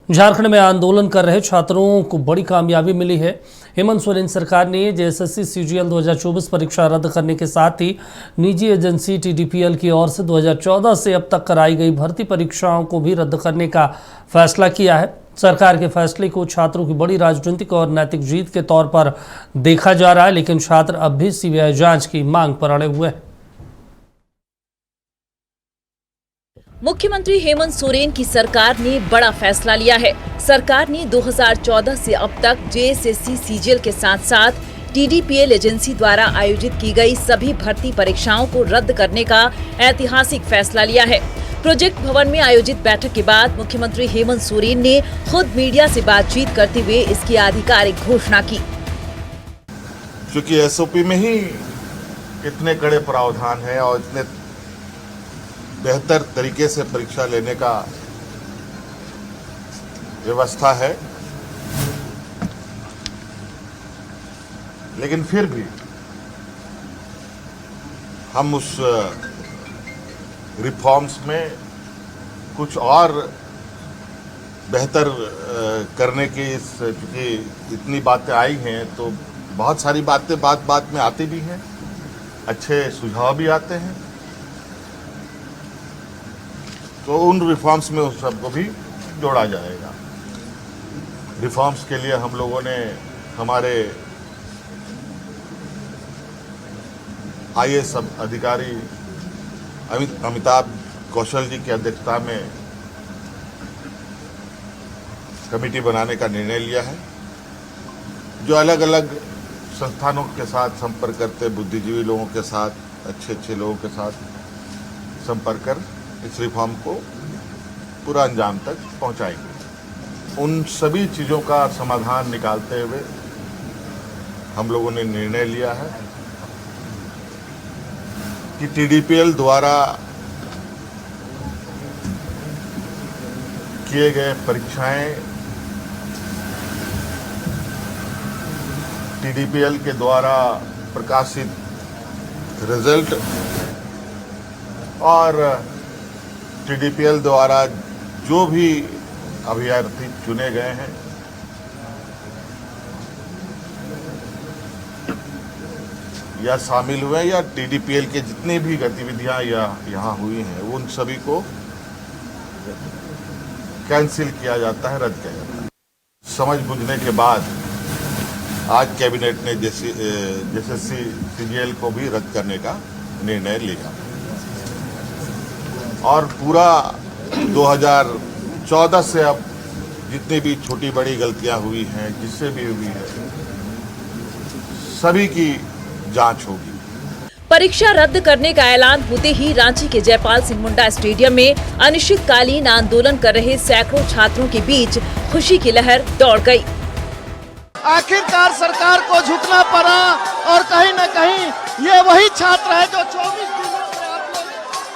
झारखंड में आंदोलन कर रहे छात्रों को बड़ी कामयाबी मिली है। हेमंत सोरेन सरकार ने जेएसएससी सीजीएल 2024 परीक्षा रद्द करने के साथ ही निजी एजेंसी टीडीपीएल की ओर से 2014 से अब तक कराई गई भर्ती परीक्षाओं को भी रद्द करने का फैसला किया है। सरकार के फैसले को छात्रों की बड़ी राजनीतिक और नैतिक जीत के तौर पर देखा जा रहा है, लेकिन छात्र अब भी सीबीआई जांच की मांग पर अड़े हुए हैं। मुख्यमंत्री हेमंत सोरेन की सरकार ने बड़ा फैसला लिया है। सरकार ने 2014 से अब तक जेएसएससी सीजीएल के साथ साथ टीडीपीएल एजेंसी द्वारा आयोजित की गई सभी भर्ती परीक्षाओं को रद्द करने का ऐतिहासिक फैसला लिया है। प्रोजेक्ट भवन में आयोजित बैठक के बाद मुख्यमंत्री हेमंत सोरेन ने खुद मीडिया से बातचीत करते हुए इसकी आधिकारिक घोषणा की। क्योंकि एसओपी में ही इतने कड़े प्रावधान है और इतने बेहतर तरीके से परीक्षा लेने का व्यवस्था है, लेकिन फिर भी हम उस रिफॉर्म्स में कुछ और बेहतर करने की क्योंकि इतनी बातें आई हैं तो बहुत सारी बातें बात में आती भी हैं, अच्छे सुझाव भी आते हैं, तो उन रिफॉर्म्स में उस सबको भी जोड़ा जाएगा। रिफॉर्म्स के लिए हम लोगों ने हमारे आईएएस अधिकारी अमिताभ कौशल जी की अध्यक्षता में कमेटी बनाने का निर्णय लिया है, जो अलग अलग संस्थानों के साथ संपर्क करते, बुद्धिजीवी लोगों के साथ, अच्छे लोगों के साथ संपर्क कर इस रिफॉर्म को पूरा अंजाम तक पहुंचाएंगे। उन सभी चीज़ों का समाधान निकालते हुए हम लोगों ने निर्णय लिया है कि टीडीपीएल द्वारा किए गए परीक्षाएं टीडीपीएल के द्वारा प्रकाशित रिजल्ट और टीडीपीएल द्वारा जो भी अभ्यर्थी चुने गए हैं या शामिल हुए या टीडीपीएल के जितनी भी गतिविधियां यहाँ हुई हैं उन सभी को कैंसिल किया जाता है, रद्द किया जाता है। समझ बुझने के बाद आज कैबिनेट ने जेएसएससी सीजीएल को भी रद्द करने का निर्णय लिया और पूरा 2014 से अब जितनी भी छोटी बड़ी गलतियां हुई हैं, जिससे भी हुई है, सभी की जांच होगी। परीक्षा रद्द करने का ऐलान होते ही रांची के जयपाल सिंह मुंडा स्टेडियम में अनिश्चितकालीन आंदोलन कर रहे सैकड़ों छात्रों के बीच खुशी की लहर दौड़ गई। आखिरकार सरकार को झुकना पड़ा और कहीं न कहीं ये वही छात्र है जो 24 दिनों से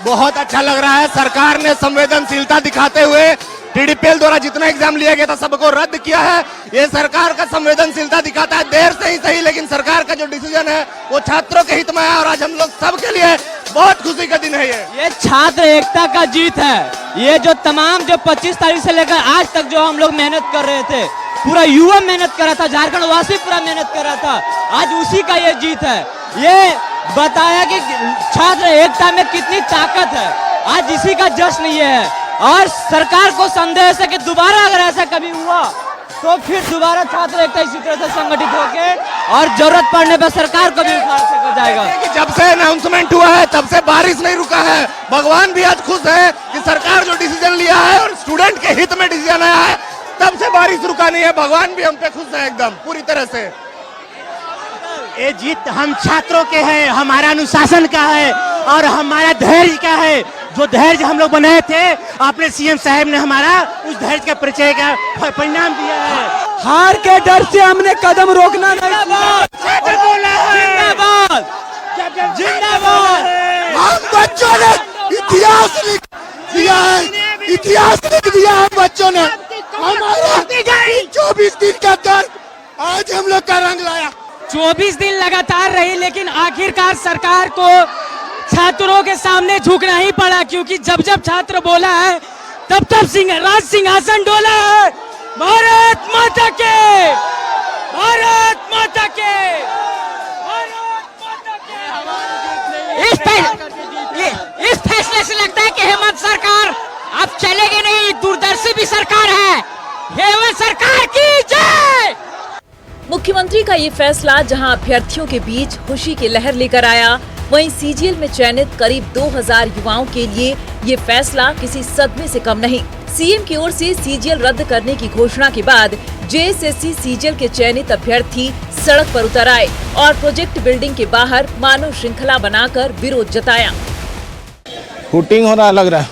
बहुत अच्छा लग रहा है। सरकार ने संवेदनशीलता दिखाते हुए टीडीपीएल द्वारा जितना एग्जाम लिया गया था सबको रद्द किया है। ये सरकार का संवेदनशीलता दिखाता है, देर से ही सही, लेकिन सरकार का जो डिसीजन है वो छात्रों के हित में है और आज हम लोग सबके लिए बहुत खुशी का दिन है। ये छात्र एकता का जीत है। ये जो तमाम जो 25 तारीख से लेकर आज तक जो हम लोग मेहनत कर रहे थे, पूरा युवा मेहनत कर रहा था, झारखंड वासी पूरा मेहनत कर रहा था, आज उसी का ये जीत है। ये बताया कि छात्र एकता में कितनी ताकत है, आज इसी का जश्न ये है। और सरकार को संदेश है कि दोबारा अगर ऐसा कभी हुआ तो फिर दोबारा छात्र एकता इसी तरह से संगठित होकर और जरूरत पड़ने पर सरकार को भी उखाड़ सका जाएगा। कि जब से अनाउंसमेंट हुआ है तब से बारिश नहीं रुका है। भगवान भी आज खुश है कि सरकार जो डिसीजन लिया है और स्टूडेंट के हित में डिसीजन आया है, तब से बारिश रुका नहीं है। भगवान भी हम पे खुश है एकदम पूरी तरह से। ये जीत हम छात्रों के हैं, हमारा अनुशासन का है और हमारा धैर्य का है। जो धैर्य हम लोग बनाए थे, आपने सीएम साहब ने हमारा उस धैर्य का परिचय का परिणाम दिया है। हार के डर से हमने कदम रोकना नहीं। जिंदाबाद, जिंदाबाद। हम बच्चों ने इतिहास लिख दिया है, इतिहास लिख दिया हम बच्चों ने। हमारा 24 दिन का दर्द आज हम लोग का रंग लाया। 24 दिन लगातार रही, लेकिन आखिरकार सरकार को छात्रों के सामने झुकना ही पड़ा, क्योंकि जब जब छात्र बोला है तब तब राज सिंहासन डोला है। माता के, भारत माता के, भारत माता के। इस फैसले से लगता है कि हेमंत सरकार अब चलेगी नहीं, दूरदर्शी भी सरकार है। हेमंत सरकार की जय। मुख्यमंत्री का ये फैसला जहां अभ्यर्थियों के बीच खुशी की लहर लेकर आया, वहीं सीजीएल में चयनित करीब 2000 युवाओं के लिए ये फैसला किसी सदमे से कम नहीं। सीएम की ओर से सीजीएल रद्द करने की घोषणा के बाद जेएसएससी सीजीएल के चयनित अभ्यर्थी सड़क पर उतर आए और प्रोजेक्ट बिल्डिंग के बाहर मानव श्रृंखला बनाकर विरोध जताया। शूटिंग हो रहा लग रहा है,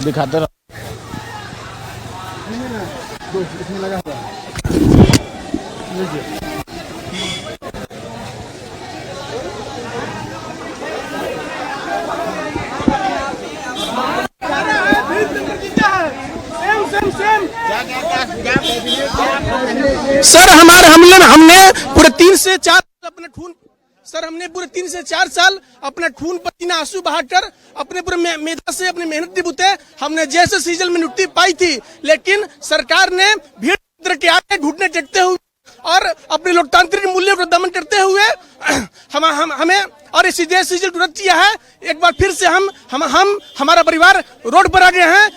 दिखाते रहो। सर हमारे हमने पूरे 3 से 4 अपने खून सर हमने पूरे 3 से 4 साल अपना खून पसीना आंसू बहाकर अपने पूरे मेधा से अपनी मेहनत बुते हमने जैसे सीजन में नियुक्ति पाई थी, लेकिन सरकार ने भीड़ के आगे घुटने टेकते हुए और अपने लोकतांत्रिक मूल्यों को दमन करते हुए हमें और इस सीजन को रद्द किया है। एक बार फिर से हमारा परिवार रोड पर आ गए हैं।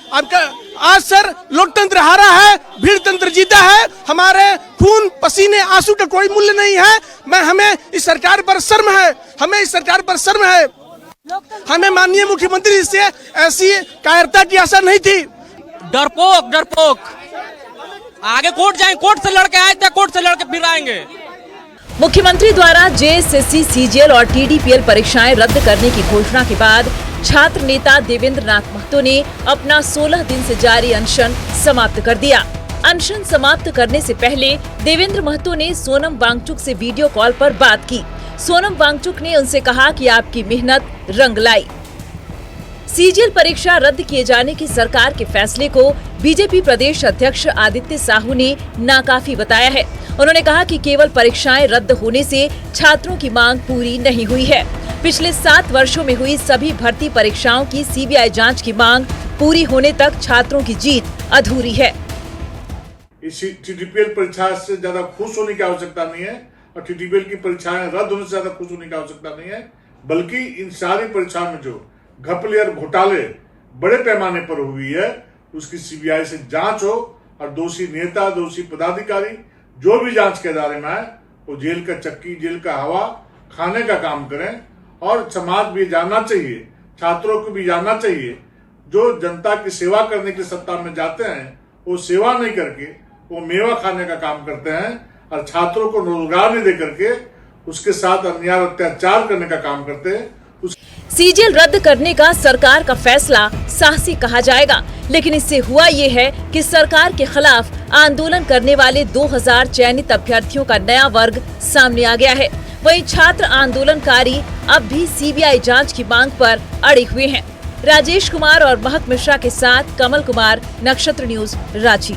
आज सर लोकतंत्र हारा है, भीड़ तंत्र जीता है। हमारे खून पसीने आंसू का कोई मूल्य नहीं है। हमें इस सरकार पर शर्म है, हमें माननीय मुख्यमंत्री से ऐसी कायरता की आशा नहीं थी। डरपोक आगे कोर्ट जाएं, कोर्ट से लड़के आए थे, कोर्ट से लड़के फिर आएंगे। मुख्यमंत्री द्वारा जेएसएससी सीजीएल और टीडीपीएल परीक्षाएं रद्द करने की घोषणा के बाद छात्र नेता देवेंद्र नाथ महतो ने अपना 16 दिन से जारी अनशन समाप्त कर दिया। अनशन समाप्त करने से पहले देवेंद्र महतो ने सोनम वांगचुक से वीडियो कॉल पर बात की। सोनम वांगचुक ने उनसे कहा कि आपकी मेहनत रंग लाई। सीजीएल परीक्षा रद्द किए जाने की सरकार के फैसले को बीजेपी प्रदेश अध्यक्ष आदित्य साहू ने नाकाफी बताया है। उन्होंने कहा कि केवल परीक्षाएं रद्द होने से छात्रों की मांग पूरी नहीं हुई है। पिछले 7 वर्षों में हुई सभी भर्ती परीक्षाओं की सीबीआई जांच की मांग पूरी होने तक छात्रों की जीत अधूरी है। इस टीडीपीएल परीक्षा से ज्यादा खुश होने की आवश्यकता नहीं है और टीडीपीएल की परीक्षाएं रद्द होने से ज्यादा खुश होने की आवश्यकता नहीं है, बल्कि इन सारी परीक्षाओं में जो घपले और घोटाले बड़े पैमाने पर हुई है उसकी सीबीआई से जांच हो और दोषी नेता, दोषी पदाधिकारी जो भी जांच के दायरे में आए वो जेल का चक्की, जेल का हवा खाने का काम करें। और समाज भी जानना चाहिए, छात्रों को भी जानना चाहिए, जो जनता की सेवा करने की सत्ता में जाते हैं वो सेवा नहीं करके वो मेवा खाने का काम करते हैं और छात्रों को रोजगार नहीं दे करके उसके साथ अन्याय अत्याचार करने का काम करते हैं। सीजीएल रद्द करने का सरकार का फैसला साहसी कहा जाएगा, लेकिन इससे हुआ ये है कि सरकार के खिलाफ आंदोलन करने वाले 2000 चयनित अभ्यर्थियों का नया वर्ग सामने आ गया है। वहीं छात्र आंदोलनकारी अब भी सीबीआई जांच की मांग पर अड़े हुए हैं। राजेश कुमार और महक मिश्रा के साथ कमल कुमार, नक्षत्र न्यूज, रांची।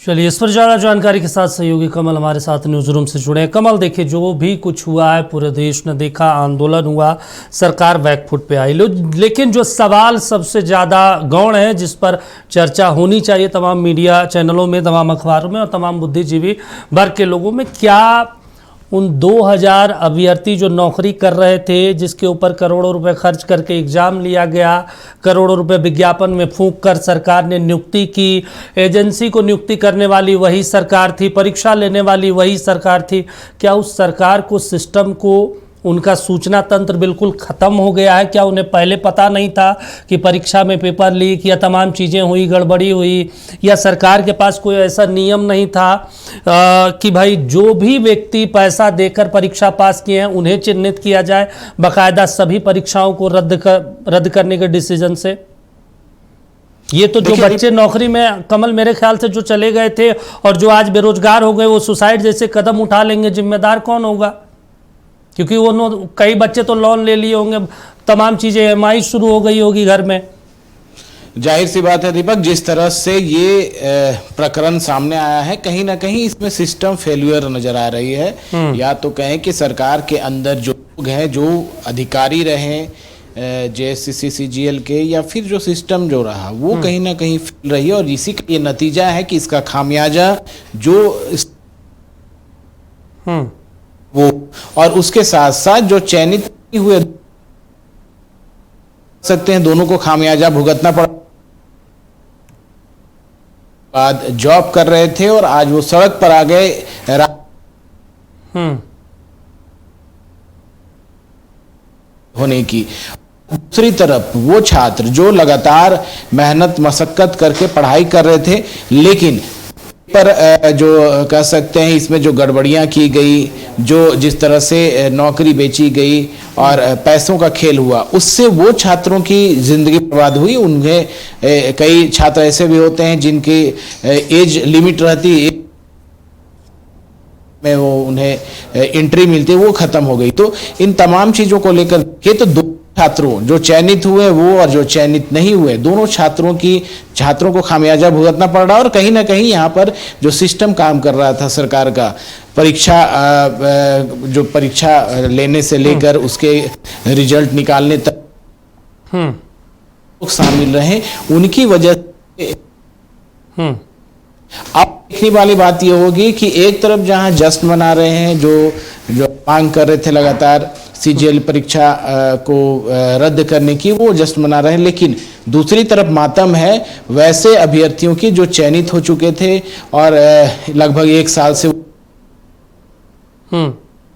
चलिए इस पर ज़्यादा जानकारी के साथ सहयोगी कमल हमारे साथ न्यूज रूम से जुड़े हैं। कमल, देखिए जो भी कुछ हुआ है पूरे देश ने देखा, आंदोलन हुआ, सरकार बैकफुट पे आई, लेकिन जो सवाल सबसे ज़्यादा गौण है, जिस पर चर्चा होनी चाहिए तमाम मीडिया चैनलों में, तमाम अखबारों में और तमाम बुद्धिजीवी वर्ग के लोगों में, क्या उन 2000 अभ्यर्थी जो नौकरी कर रहे थे, जिसके ऊपर करोड़ों रुपए खर्च करके एग्ज़ाम लिया गया, करोड़ों रुपए विज्ञापन में फूंक कर सरकार ने नियुक्ति की, एजेंसी को नियुक्ति करने वाली वही सरकार थी, परीक्षा लेने वाली वही सरकार थी, क्या उस सरकार को, सिस्टम को, उनका सूचना तंत्र बिल्कुल ख़त्म हो गया है? क्या उन्हें पहले पता नहीं था कि परीक्षा में पेपर लीक या तमाम चीज़ें हुई, गड़बड़ी हुई, या सरकार के पास कोई ऐसा नियम नहीं था कि भाई जो भी व्यक्ति पैसा देकर परीक्षा पास किए हैं उन्हें चिन्हित किया जाए, बाकायदा सभी परीक्षाओं को रद्द करने के डिसीजन से? ये तो जो बच्चे नौकरी में, कमल, मेरे ख्याल से जो चले गए थे और जो आज बेरोजगार हो गए, वो सुसाइड जैसे कदम उठा लेंगे, जिम्मेदार कौन होगा? क्योंकि वो कई बच्चे तो लोन ले लिए होंगे, तमाम चीजें EMI शुरू हो गई होगी घर में। जाहिर सी बात है दीपक, जिस तरह से ये प्रकरण सामने आया है, कहीं ना कहीं इसमें सिस्टम फेल्यूर नजर आ रही है। या तो कहें कि सरकार के अंदर जो लोग हैं, जो अधिकारी रहे, जेएसएससी सीजीएल के या फिर जो सिस्टम जो रहा वो कहीं ना कहीं फेल रही है, और इसी का ये नतीजा है कि इसका खामियाजा जो वो और उसके साथ साथ जो चयनित नहीं हुए सकते हैं, दोनों को खामियाजा भुगतना पड़ा। बाद जॉब कर रहे थे और आज वो सड़क पर आ गए होने की। दूसरी तरफ वो छात्र जो लगातार मेहनत मशक्कत करके पढ़ाई कर रहे थे, लेकिन पर जो कह सकते हैं इसमें जो गड़बड़ियां की गई, जो जिस तरह से नौकरी बेची गई और पैसों का खेल हुआ, उससे वो छात्रों की जिंदगी बर्बाद हुई। उन्हें कई छात्र ऐसे भी होते हैं जिनकी एज लिमिट रहती है में वो उन्हें एंट्री मिलती है, वो खत्म हो गई। तो इन तमाम चीजों को लेकर के तो दो छात्रों जो चयनित हुए वो और जो चयनित नहीं हुए, दोनों छात्रों को खामियाजा भुगतना पड़ रहा है। और कहीं ना कहीं यहाँ पर जो सिस्टम काम कर रहा था सरकार का, जो परीक्षा लेने से लेकर उसके रिजल्ट निकालने तक लोग शामिल रहे, उनकी वजह से अब देखने वाली बात यह होगी कि एक तरफ जहां जश्न मना रहे हैं जो मांग कर रहे थे लगातार सीजीएल परीक्षा को रद्द करने की, वो जश्न मना रहे हैं, लेकिन दूसरी तरफ मातम है वैसे अभ्यर्थियों की जो चयनित हो चुके थे और लगभग 1 साल से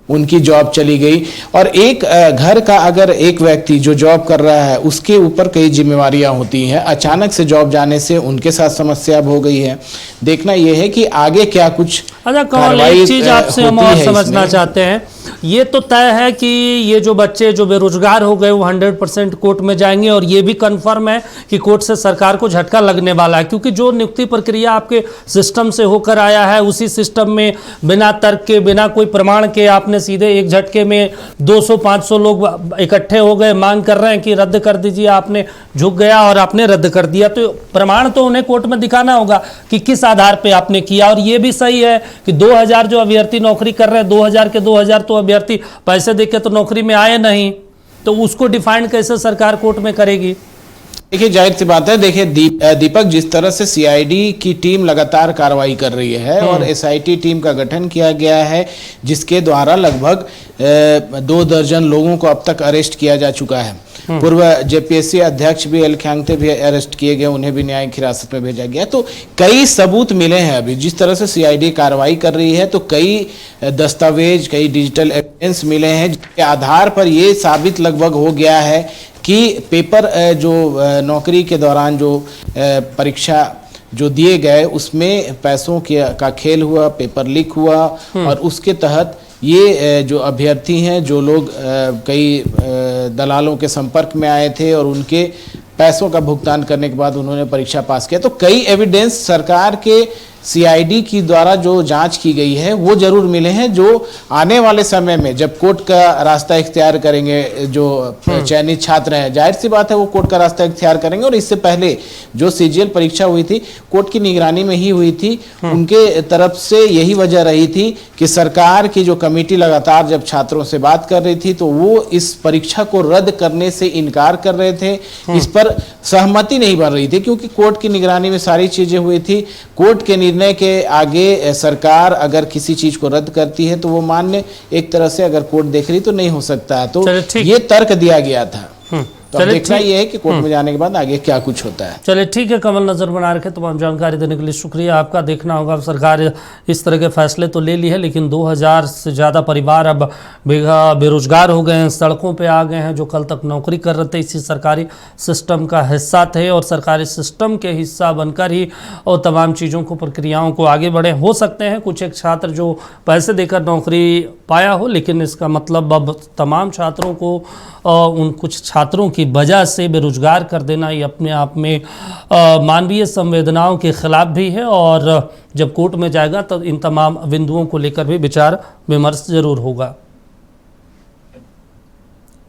उनकी जॉब चली गई। और एक घर का अगर एक व्यक्ति जो जॉब कर रहा है उसके ऊपर कई जिम्मेवारियां होती हैं, अचानक से जॉब जाने से उनके साथ समस्या अब हो गई है। देखना यह है कि आगे क्या कुछ कार्रवाई एक चीज आपसे हम और समझना चाहते हैं। ये तो तय है कि ये जो बच्चे जो बेरोजगार हो गए वो 100% कोर्ट में जाएंगे, और ये भी कंफर्म है कि कोर्ट से सरकार को झटका लगने वाला है, क्योंकि जो नियुक्ति प्रक्रिया आपके सिस्टम से होकर आया है उसी सिस्टम में बिना तर्क के, बिना कोई प्रमाण के आपने सीधे एक झटके में 200-500 लोग इकट्ठे हो गए, मांग कर रहे हैं कि रद्द कर दीजिए, आपने झुक गया और आपने रद्द कर दिया। तो प्रमाण तो उन्हें कोर्ट में दिखाना होगा कि किस आधार पर आपने किया। और ये भी सही है कि 2000 जो अभ्यर्थी नौकरी कर रहे हैं, 2000 के 2000 तो अभ्यर्थी पैसे देके तो नौकरी में आए नहीं, तो उसको डिफाइन कैसे सरकार कोर्ट में करेगी? देखिए जाहिर सी बात है, देखिए दीपक, जिस तरह से सीआईडी की टीम लगातार कार्रवाई कर रही है और एसआईटी टीम का गठन किया गया है, जिसके द्वारा लगभग 2 दर्जन लोगों को अब तक अरेस्ट किया जा चुका है। पूर्व जेपीएससी अध्यक्ष भी एल ख्यांगते भी अरेस्ट किए गए, उन्हें भी न्यायिक हिरासत में भेजा गया। तो कई सबूत मिले हैं। अभी जिस तरह से सीआईडी कार्रवाई कर रही है तो कई दस्तावेज, कई डिजिटल एविडेंस मिले हैं, जिसके आधार पर ये साबित लगभग हो गया है कि पेपर जो नौकरी के दौरान जो परीक्षा जो दिए गए उसमें पैसों का खेल हुआ, पेपर लीक हुआ, और उसके तहत ये जो अभ्यर्थी हैं, जो लोग कई दलालों के संपर्क में आए थे और उनके पैसों का भुगतान करने के बाद उन्होंने परीक्षा पास किया। तो कई एविडेंस सरकार के सीआईडी की द्वारा जो जांच की गई है वो जरूर मिले हैं, जो आने वाले समय में जब कोर्ट का रास्ता इख्तियार करेंगे, जो चयनित छात्र हैं, जाहिर सी बात है वो कोर्ट का रास्ता इख्तियार करेंगे। और इससे पहले जो सीजीएल परीक्षा हुई थी कोर्ट की निगरानी में ही हुई थी। उनके तरफ से यही वजह रही थी कि सरकार की जो कमेटी लगातार जब छात्रों से बात कर रही थी तो वो इस परीक्षा को रद्द करने से इनकार कर रहे थे, इस पर सहमति नहीं बन रही थी, क्योंकि कोर्ट की निगरानी में सारी चीजें हुई थी। कोर्ट के निर्णय के आगे सरकार अगर किसी चीज को रद्द करती है तो वो मान्य एक तरह से अगर कोर्ट देख रही तो नहीं हो सकता। तो ये तर्क दिया गया था। तो देखना ये है कि कोर्ट में जाने के बाद आगे क्या कुछ होता है। चलिए ठीक है कमल, नजर बना रखे। तमाम जानकारी देने के लिए शुक्रिया आपका। देखना होगा, सरकार इस तरह के फैसले तो ले ली है, लेकिन 2000 से ज़्यादा परिवार अब बेरोजगार हो गए हैं, सड़कों पे आ गए हैं, जो कल तक नौकरी कर रहे थे, इसी सरकारी सिस्टम का हिस्सा थे और सरकारी सिस्टम के हिस्सा बनकर ही और तमाम चीज़ों को, प्रक्रियाओं को आगे बढ़े। हो सकते हैं कुछ एक छात्र जो पैसे देकर नौकरी पाया हो, लेकिन इसका मतलब अब तमाम छात्रों को उन कुछ छात्रों की वजह से बेरोजगार कर देना ये अपने आप में मानवीय संवेदनाओं के खिलाफ भी है। और जब कोर्ट में जाएगा तो इन तमाम बिंदुओं को लेकर भी विचार विमर्श जरूर होगा।